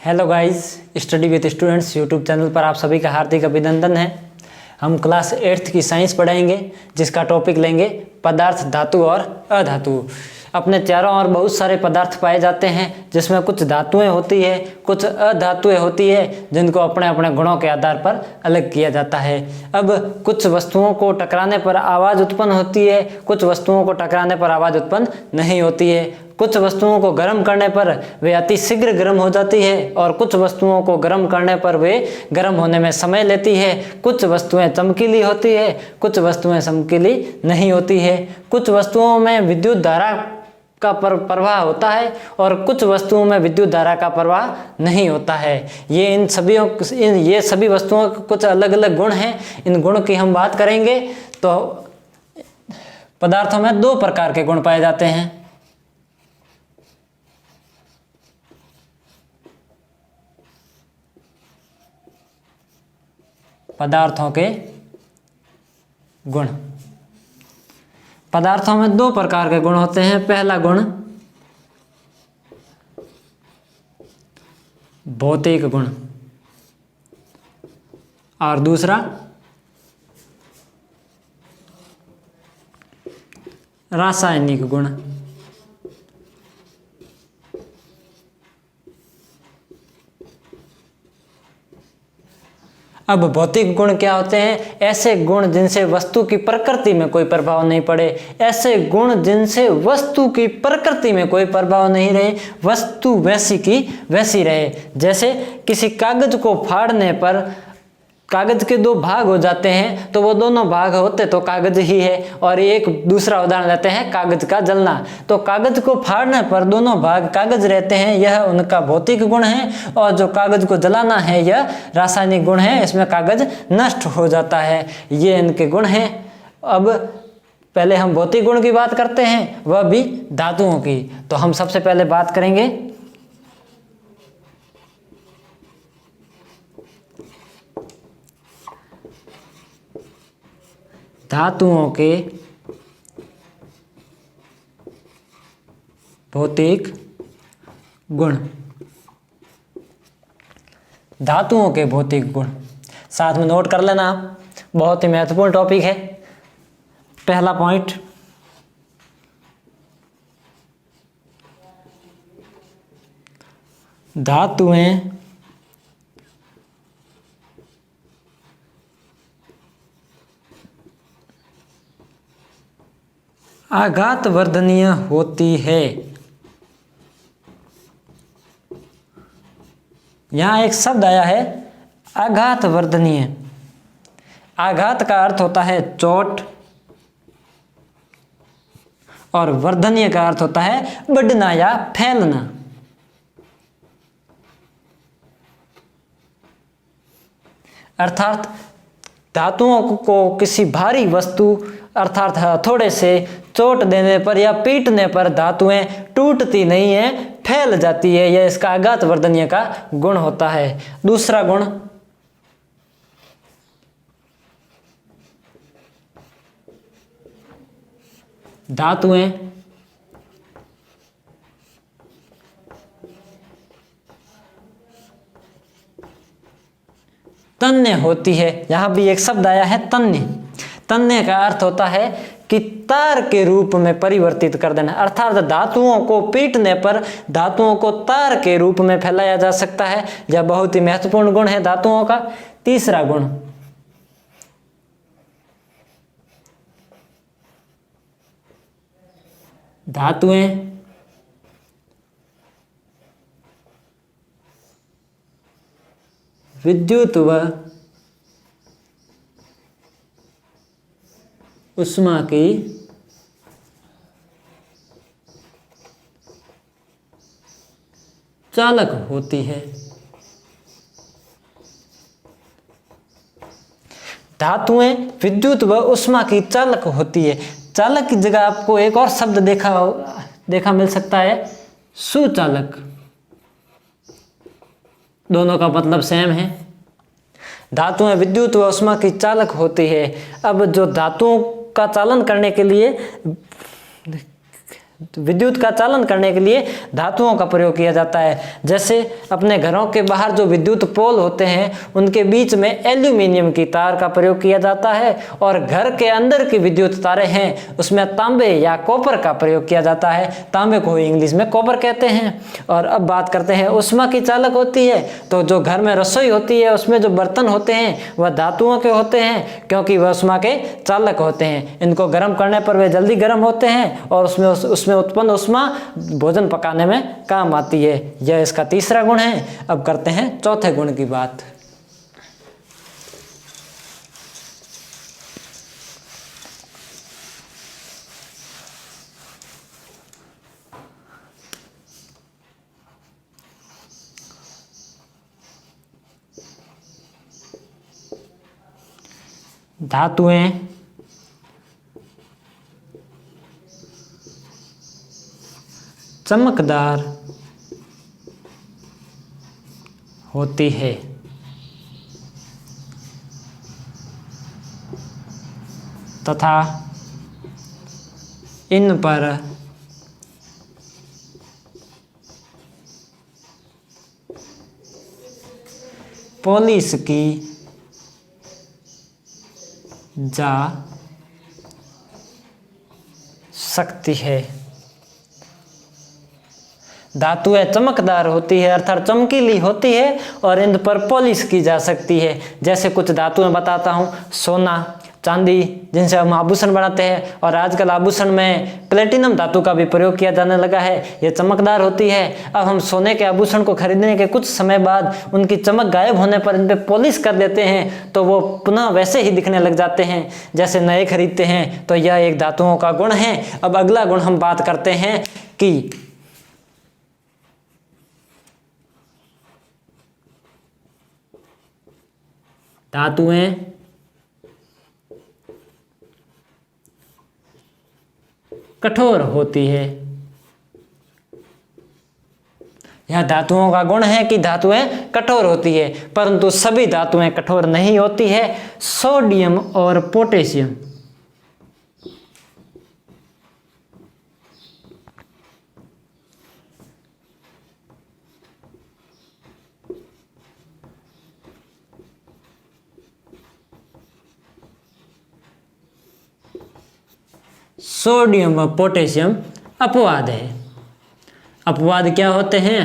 Hello guys, study with students YouTube channel पर आप सभी का हार्दिक अभिनंदन है। हम क्लास 8th की साइंस पढ़ाएंगे, जिसका टॉपिक लेंगे पदार्थ, धातु और अधातु। अपने चारों ओर बहुत सारे पदार्थ पाए जाते हैं, जिसमें कुछ धातुएं होती है, कुछ अधातुएं होती है, जिनको अपने अपने गुणों के आधार पर अलग किया जाता है। अब कुछ वस्तुओं को टकराने पर आवाज़ उत्पन्न होती है, कुछ वस्तुओं को टकराने पर आवाज़ उत्पन्न नहीं होती है। कुछ वस्तुओं को गर्म करने पर वे अति शीघ्र गर्म हो जाती है और कुछ वस्तुओं को गर्म करने पर वे गर्म होने में समय लेती है। कुछ वस्तुएं चमकीली होती है, कुछ वस्तुएं चमकीली नहीं होती है। कुछ वस्तुओं में विद्युत धारा का प्रवाह होता है और कुछ वस्तुओं में विद्युत धारा का प्रवाह नहीं होता है। ये सभी वस्तुओं के कुछ अलग अलग गुण हैं। इन गुण की हम बात करेंगे तो पदार्थों में दो प्रकार के गुण पाए जाते हैं। पदार्थों के गुण। पदार्थों में दो प्रकार के गुण होते हैं। पहला गुण भौतिक गुण और दूसरा रासायनिक गुण। अब भौतिक गुण क्या होते हैं? ऐसे गुण जिनसे वस्तु की प्रकृति में कोई प्रभाव नहीं पड़े, ऐसे गुण जिनसे वस्तु की प्रकृति में कोई प्रभाव नहीं रहे, वस्तु वैसी की वैसी रहे। जैसे किसी कागज को फाड़ने पर कागज के दो भाग हो जाते हैं, तो वो दोनों भाग होते तो कागज ही है। और एक दूसरा उदाहरण देते हैं कागज का जलना। तो कागज को फाड़ने पर दोनों भाग कागज रहते हैं, यह उनका भौतिक गुण है। और जो कागज को जलाना है यह रासायनिक गुण है, इसमें कागज नष्ट हो जाता है। ये इनके गुण हैं। अब पहले हम भौतिक गुण की बात करते हैं, वह भी धातुओं की। तो हम सबसे पहले बात करेंगे धातुओं के भौतिक गुण। धातुओं के भौतिक गुण साथ में नोट कर लेना, बहुत ही महत्वपूर्ण टॉपिक है। पहला पॉइंट, धातुएं आघात वर्धनीय होती है। यहां एक शब्द आया है आघात वर्धनीय। आघात का अर्थ होता है चोट और वर्धनीय का अर्थ होता है बढ़ना या फैलना। अर्थात धातुओं को किसी भारी वस्तु अर्थात हथौड़े से चोट देने पर या पीटने पर धातुएं टूटती नहीं है, फैल जाती है। यह इसका आघात वर्धनीय का गुण होता है। दूसरा गुण धातुएं तन्य होती है। यहां भी एक शब्द आया है तन्य। तन्य का अर्थ होता है कि तार के रूप में परिवर्तित कर देना। अर्थात धातुओं को पीटने पर धातुओं को तार के रूप में फैलाया जा सकता है। यह बहुत ही महत्वपूर्ण गुण है धातुओं का। तीसरा गुण धातुएं विद्युत व उष्मा की चालक होती है। धातुएं विद्युत व उष्मा की चालक होती है। चालक की जगह आपको एक और शब्द देखा मिल सकता है, सुचालक। दोनों का मतलब सेम है। धातुएं विद्युत व उष्मा की चालक होती है। अब जो धातुओं का चालन करने के लिए विद्युत का चालन करने के लिए धातुओं का प्रयोग किया जाता है। जैसे अपने घरों के बाहर जो विद्युत पोल होते हैं उनके बीच में एल्यूमिनियम की तार का प्रयोग किया जाता है, और घर के अंदर की विद्युत तारें हैं उसमें तांबे या कॉपर का प्रयोग किया जाता है। तांबे को इंग्लिश में कॉपर कहते हैं। और अब बात करते हैं उष्मा की चालक होती है, तो जो घर में रसोई होती है उसमें जो बर्तन होते हैं वह धातुओं के होते हैं, क्योंकि वह उष्मा के चालक होते हैं। इनको गर्म करने पर वे जल्दी गर्म होते हैं और उसमें उत्पन्न उष्मा भोजन पकाने में काम आती है। यह इसका तीसरा गुण है। अब करते हैं चौथे गुण की बात। धातुएं चमकदार होती है तथा इन पर पॉलिश की जा सकती है। धातुएं चमकदार होती है अर्थात चमकीली होती है और इन पर पॉलिश की जा सकती है। जैसे कुछ धातुएं बताता हूँ, सोना, चांदी, जिनसे हम आभूषण बनाते हैं, और आजकल आभूषण में प्लेटिनम धातु का भी प्रयोग किया जाने लगा है। ये चमकदार होती है। अब हम सोने के आभूषण को खरीदने के कुछ समय बाद उनकी चमक गायब होने पर इन पर पॉलिश कर देते हैं तो वो पुनः वैसे ही दिखने लग जाते हैं जैसे नए खरीदते हैं। तो यह एक धातुओं का गुण है। अब अगला गुण हम बात करते हैं कि धातुएं कठोर होती है। यह धातुओं का गुण है कि धातुएं कठोर होती है, परंतु सभी धातुएं कठोर नहीं होती है। सोडियम और पोटेशियम सोडियम और पोटेशियम अपवाद है। अपवाद क्या होते हैं?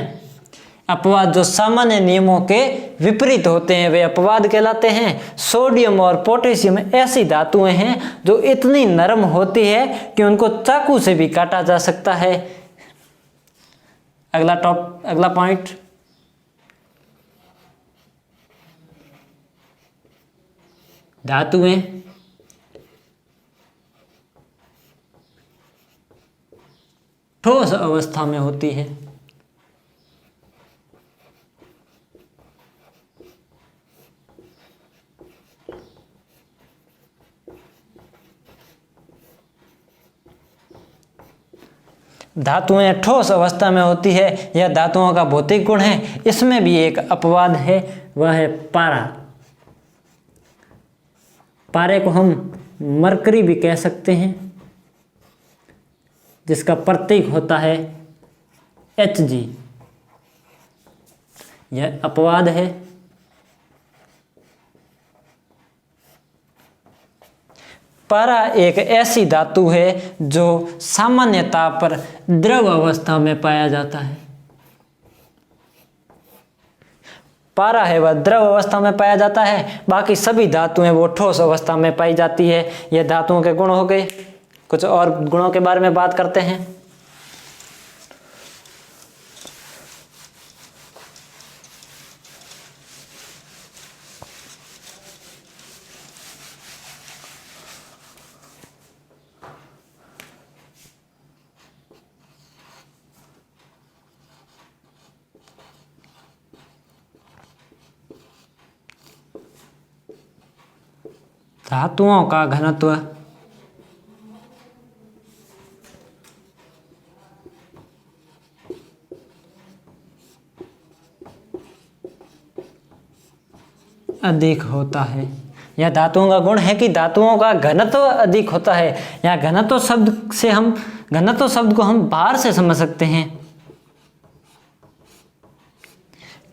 अपवाद जो सामान्य नियमों के विपरीत होते हैं वे अपवाद कहलाते हैं। सोडियम और पोटेशियम ऐसी धातुएं हैं जो इतनी नरम होती है कि उनको चाकू से भी काटा जा सकता है। अगला पॉइंट, धातुएं ठोस अवस्था में होती है। धातुएं ठोस अवस्था में होती है, यह धातुओं का भौतिक गुण है। इसमें भी एक अपवाद है, वह है पारा। पारे को हम मरकरी भी कह सकते हैं, जिसका प्रतीक होता है Hg। यह अपवाद है। पारा एक ऐसी धातु है जो सामान्यतः पर द्रव अवस्था में पाया जाता है। पारा है वह द्रव अवस्था में पाया जाता है, बाकी सभी धातुएं वो ठोस अवस्था में पाई जाती है। ये धातुओं के गुण हो गए। कुछ और गुणों के बारे में बात करते हैं। धातुओं का घनत्व अधिक होता है। यह धातुओं का गुण है कि धातुओं का घनत्व अधिक होता है। यहाँ घनत्व शब्द से हम घनत्व शब्द को हम बाहर से समझ सकते हैं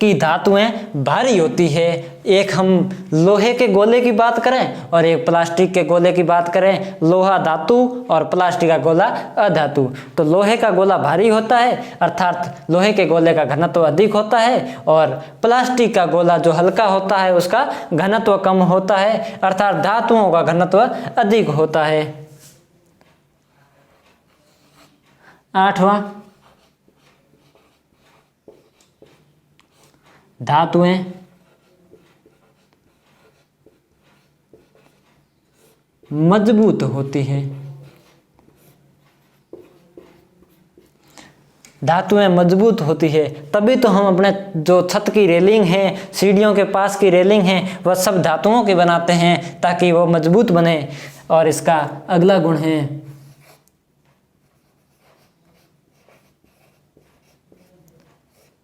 कि धातुएं भारी होती है। एक हम लोहे के गोले की बात करें और एक प्लास्टिक के गोले की बात करें, लोहा धातु और प्लास्टिक का गोला अधातु। तो लोहे का गोला भारी होता है अर्थात लोहे के गोले का घनत्व अधिक होता है, और प्लास्टिक का गोला जो हल्का होता है उसका घनत्व कम होता है अर्थात धातुओं का घनत्व अधिक होता है। 8वां, धातुएं मजबूत होती हैं। धातुएं मजबूत होती है तभी तो हम अपने जो छत की रेलिंग है, सीढ़ियों के पास की रेलिंग है, वह सब धातुओं की बनाते हैं ताकि वो मजबूत बने। और इसका अगला गुण है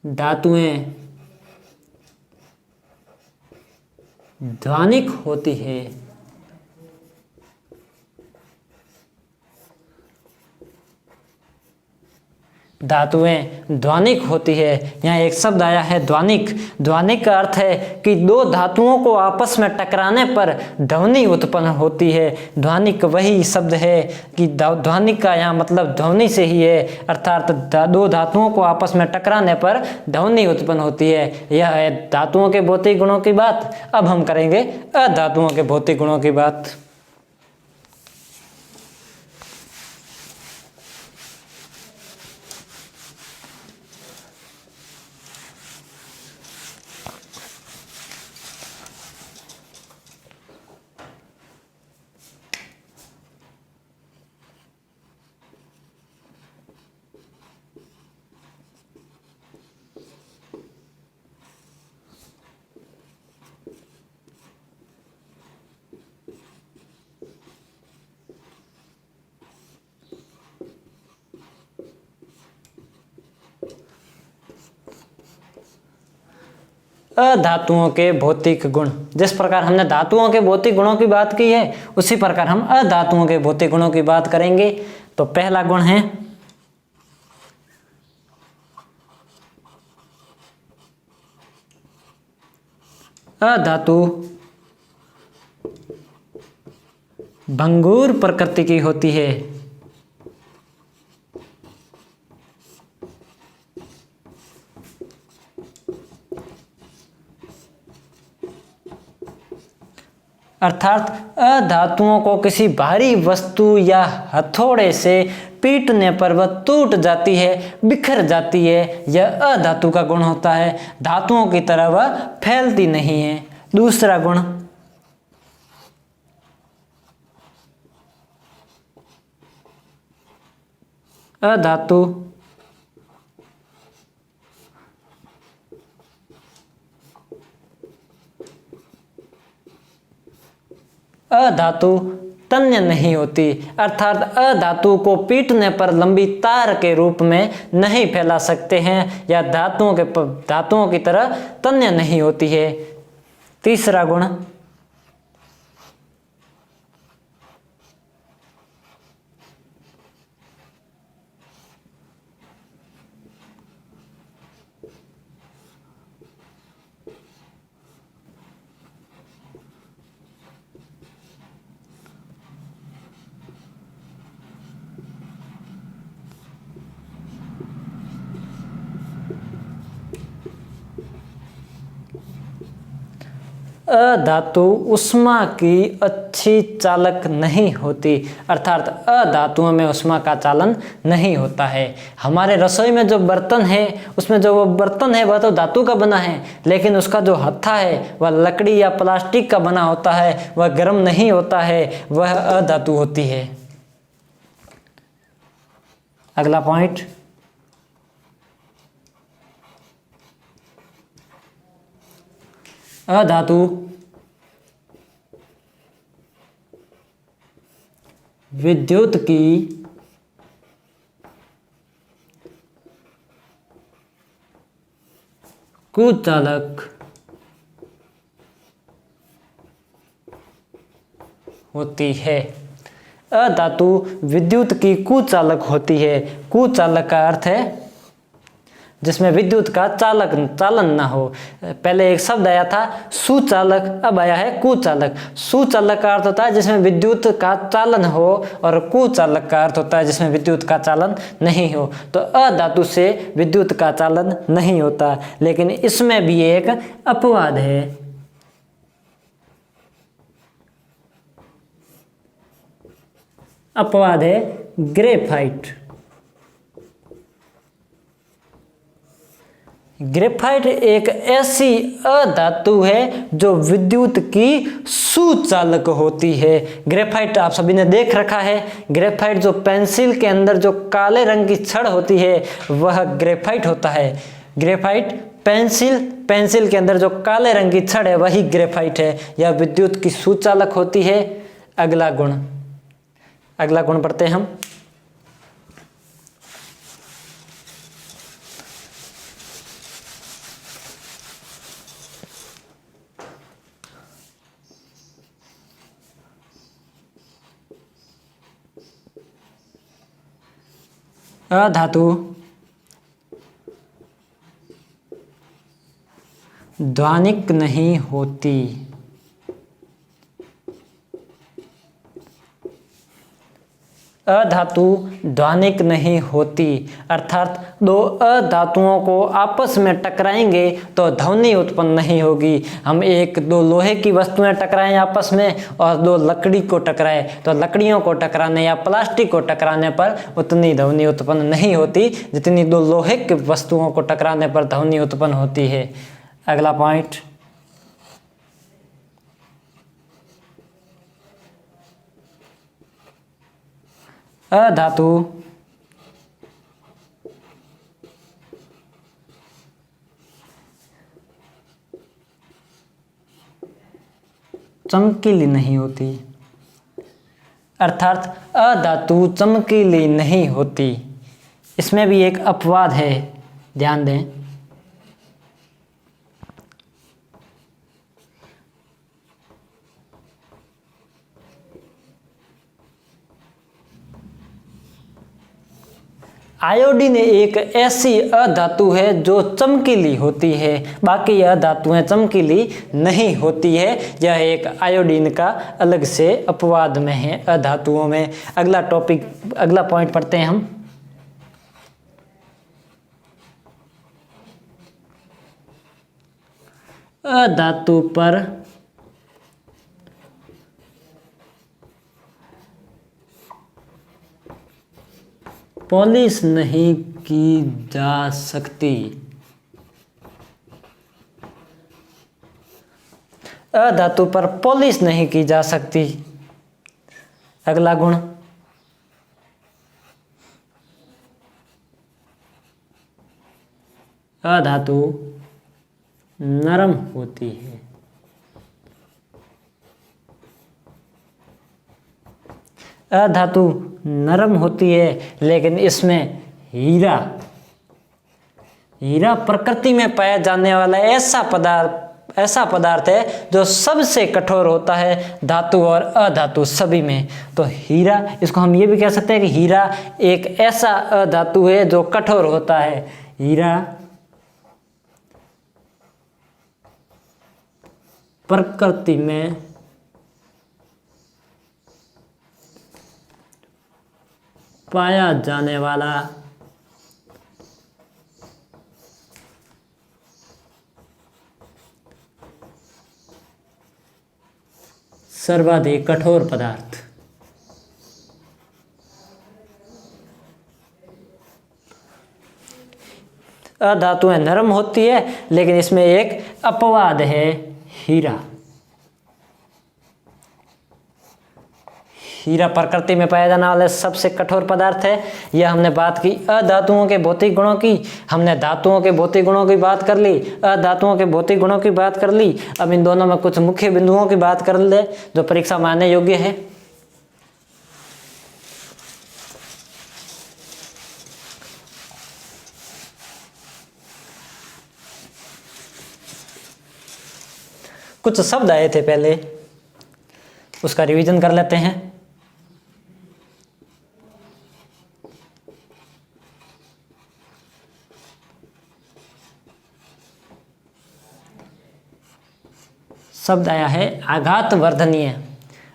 धातुएं ध्वनिक होती है। धातुएं ध्वनिक होती है। यहाँ एक शब्द आया है ध्वनिक। ध्वनिक का अर्थ है कि दो धातुओं को आपस में टकराने पर ध्वनि उत्पन्न होती है। ध्वनिक वही शब्द है कि ध्वनिक का यहाँ मतलब ध्वनि से ही है अर्थात दो धातुओं को आपस में टकराने पर ध्वनि उत्पन्न होती है। यह है धातुओं के भौतिक गुणों की बात। अब हम करेंगे अधातुओं के भौतिक गुणों की बात। अधातुओं के भौतिक गुण। जिस प्रकार हमने धातुओं के भौतिक गुणों की बात की है उसी प्रकार हम अधातुओं के भौतिक गुणों की बात करेंगे। तो पहला गुण है अधातु भंगुर प्रकृति की होती है। अर्थात अधातुओं को किसी भारी वस्तु या हथौड़े से पीटने पर वह टूट जाती है, बिखर जाती है। यह अधातु का गुण होता है। धातुओं की तरह वह फैलती नहीं है। दूसरा गुण अधातु अधातु तन्य नहीं होती अर्थात अधातु को पीटने पर लंबी तार के रूप में नहीं फैला सकते हैं या धातुओं की तरह तन्य नहीं होती है। तीसरा गुण अधातु उष्मा की अच्छी चालक नहीं होती अर्थात अधातुओं में उष्मा का चालन नहीं होता है। हमारे रसोई में जो बर्तन है उसमें जो वो बर्तन है वह तो धातु का बना है, लेकिन उसका जो हत्था है वह लकड़ी या प्लास्टिक का बना होता है, वह गर्म नहीं होता है, वह अधातु होती है। अगला पॉइंट अधातु विद्युत की कुचालक होती है अधातु विद्युत की कुचालक होती है। कुचालक का अर्थ है जिसमें विद्युत का चालन ना हो। पहले एक शब्द आया था सुचालक, अब आया है कुचालक। सुचालक का अर्थ होता है जिसमें विद्युत का चालन हो, और कुचालक का अर्थ होता है जिसमें विद्युत का चालन नहीं हो। तो अधातु से विद्युत का चालन नहीं होता, लेकिन इसमें भी एक अपवाद है। अपवाद है ग्रेफाइट। ग्रेफाइट एक ऐसी अधातु है जो विद्युत की सुचालक होती है। ग्रेफाइट आप सभी ने देख रखा है। ग्रेफाइट जो पेंसिल के अंदर जो काले रंग की छड़ होती है वह ग्रेफाइट होता है। ग्रेफाइट पेंसिल के अंदर जो काले रंग की छड़ है वही ग्रेफाइट है। यह विद्युत की सुचालक होती है। अगला गुण पढ़ते हैं हम। अधातु ध्वनिक नहीं होती। अधातु ध्वनिक नहीं होती, अर्थात दो अधातुओं को आपस में टकराएंगे तो ध्वनि उत्पन्न नहीं होगी। हम दो लोहे की वस्तुएं टकराएं आपस में और दो लकड़ी को टकराए, तो लकड़ियों को टकराने या प्लास्टिक को टकराने पर उतनी ध्वनि उत्पन्न नहीं होती जितनी दो लोहे की वस्तुओं को टकराने पर ध्वनि उत्पन्न होती है। अगला पॉइंट, अधातु चमकीली नहीं होती, अर्थात अधातु चमकीली नहीं होती। इसमें भी एक अपवाद है, ध्यान दें। आयोडीन एक ऐसी अधातु है जो चमकीली होती है, बाकी अधातुएं चमकीली नहीं होती है। यह एक आयोडीन का अलग से अपवाद में है अधातुओं में। अगला पॉइंट पढ़ते हैं हम। अधातु पर पॉलिश नहीं की जा सकती। अधातु पर पॉलिश नहीं की जा सकती। अगला गुण, अधातु नरम होती है। अधातु नरम होती है, लेकिन इसमें हीरा प्रकृति में पाया जाने वाला ऐसा पदार्थ है जो सबसे कठोर होता है धातु और अधातु सभी में। तो हीरा, इसको हम ये भी कह सकते हैं कि हीरा एक ऐसा अधातु है जो कठोर होता है। हीरा प्रकृति में पाया जाने वाला सर्वाधिक कठोर पदार्थ। अधातुएं नरम होती है, लेकिन इसमें एक अपवाद है, हीरा प्रकृति में पाया जाने वाला सबसे कठोर पदार्थ है। यह हमने बात की अधातुओं के भौतिक गुणों की। हमने धातुओं के भौतिक गुणों की बात कर ली, अधातुओं के भौतिक गुणों की बात कर ली। अब इन दोनों में कुछ मुख्य बिंदुओं की बात कर ले जो परीक्षा में आने योग्य है। कुछ शब्द आए थे पहले, उसका रिवीजन कर लेते हैं। शब्द आया है आघात वर्धनीय।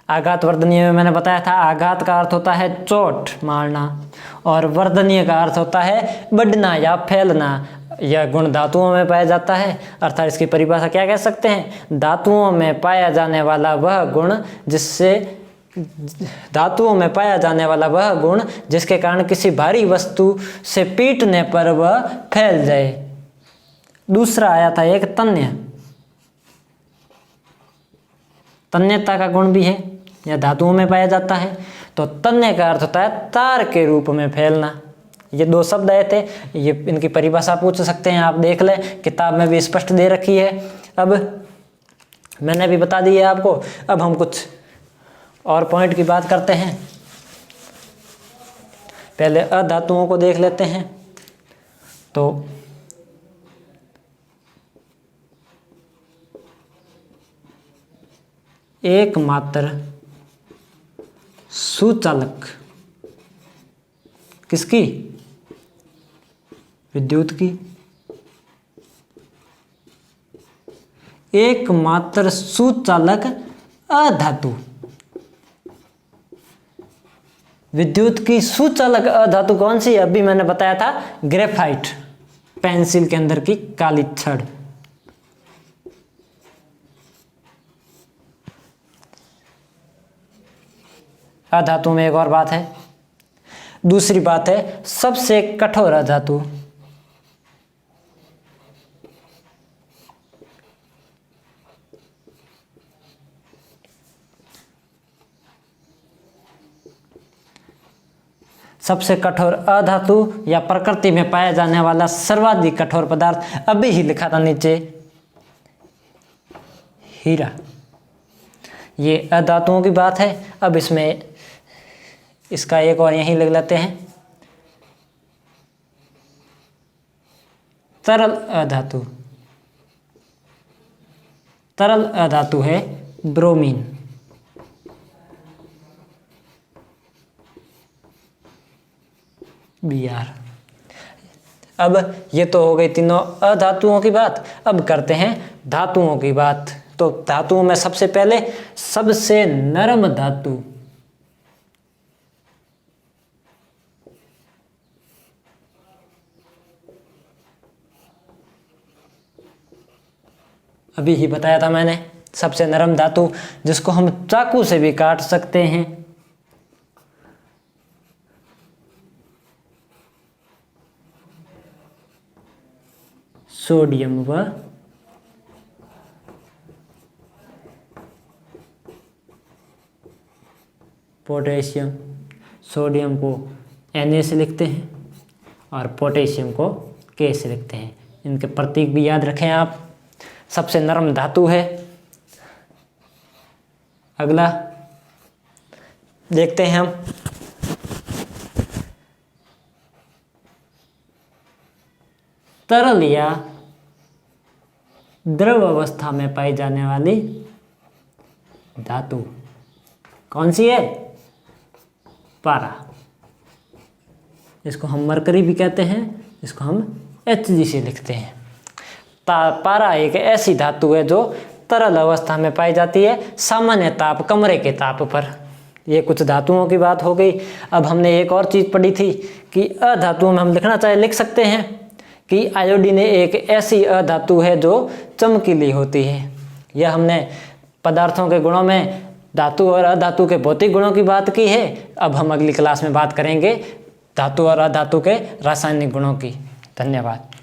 आघात वर्धनीय में मैंने बताया था आघात का अर्थ होता है चोट मारना और वर्धनीय का अर्थ होता है बढ़ना या फैलना। यह गुण धातुओं में पाया जाता है, अर्थात इसकी परिभाषा क्या कह सकते हैं, धातुओं में पाया जाने वाला वह गुण जिसके कारण किसी भारी वस्तु से पीटने पर वह फैल जाए। दूसरा आया था एक तन्य। तन्यता का गुण भी है, यह धातुओं में पाया जाता है। तो तन्य का अर्थ होता है तार के रूप में फैलना। ये दो शब्द आए थे, ये इनकी परिभाषा पूछ सकते हैं, आप देख लें, किताब में भी स्पष्ट दे रखी है। अब मैंने भी बता दी है आपको। अब हम कुछ और पॉइंट की बात करते हैं। पहले अधातुओं को देख लेते हैं। तो एकमात्र सुचालक किसकी, विद्युत की। एकमात्र सुचालक अधातु, विद्युत की सुचालक अधातु कौन सी है, अभी मैंने बताया था ग्रेफाइट, पेंसिल के अंदर की काली छड़। अधातु में एक और बात है, दूसरी बात है सबसे कठोर अधातु। सबसे कठोर अधातु या प्रकृति में पाया जाने वाला सर्वाधिक कठोर पदार्थ, अभी ही लिखा था नीचे, हीरा। ये अधातुओं की बात है। अब इसमें इसका एक और यहीं लिख लेते हैं, तरल अधातु। तरल अधातु है ब्रोमीन। Br। अब ये तो हो गई तीनों अधातुओं की बात। अब करते हैं धातुओं की बात। तो धातुओं में सबसे पहले सबसे नरम धातु, अभी ही बताया था मैंने, सबसे नरम धातु जिसको हम चाकू से भी काट सकते हैं, सोडियम व पोटेशियम। सोडियम को Na से लिखते हैं और पोटेशियम को K से लिखते हैं। इनके प्रतीक भी याद रखें आप। सबसे नरम धातु है। अगला देखते हैं हम, तरल या द्रव अवस्था में पाई जाने वाली धातु कौन सी है, पारा। इसको हम मरकरी भी कहते हैं, इसको हम Hg से लिखते हैं। पारा एक ऐसी धातु है जो तरल अवस्था में पाई जाती है, सामान्य ताप कमरे के ताप पर। ये कुछ धातुओं की बात हो गई। अब हमने एक और चीज़ पढ़ी थी कि अधातुओं में हम लिखना चाहे लिख सकते हैं कि आयोडीन एक ऐसी अधातु है जो चमकीली होती है। यह हमने पदार्थों के गुणों में धातु और अधातु के भौतिक गुणों की बात की है। अब हम अगली क्लास में बात करेंगे धातु और अधातु के रासायनिक गुणों की। धन्यवाद।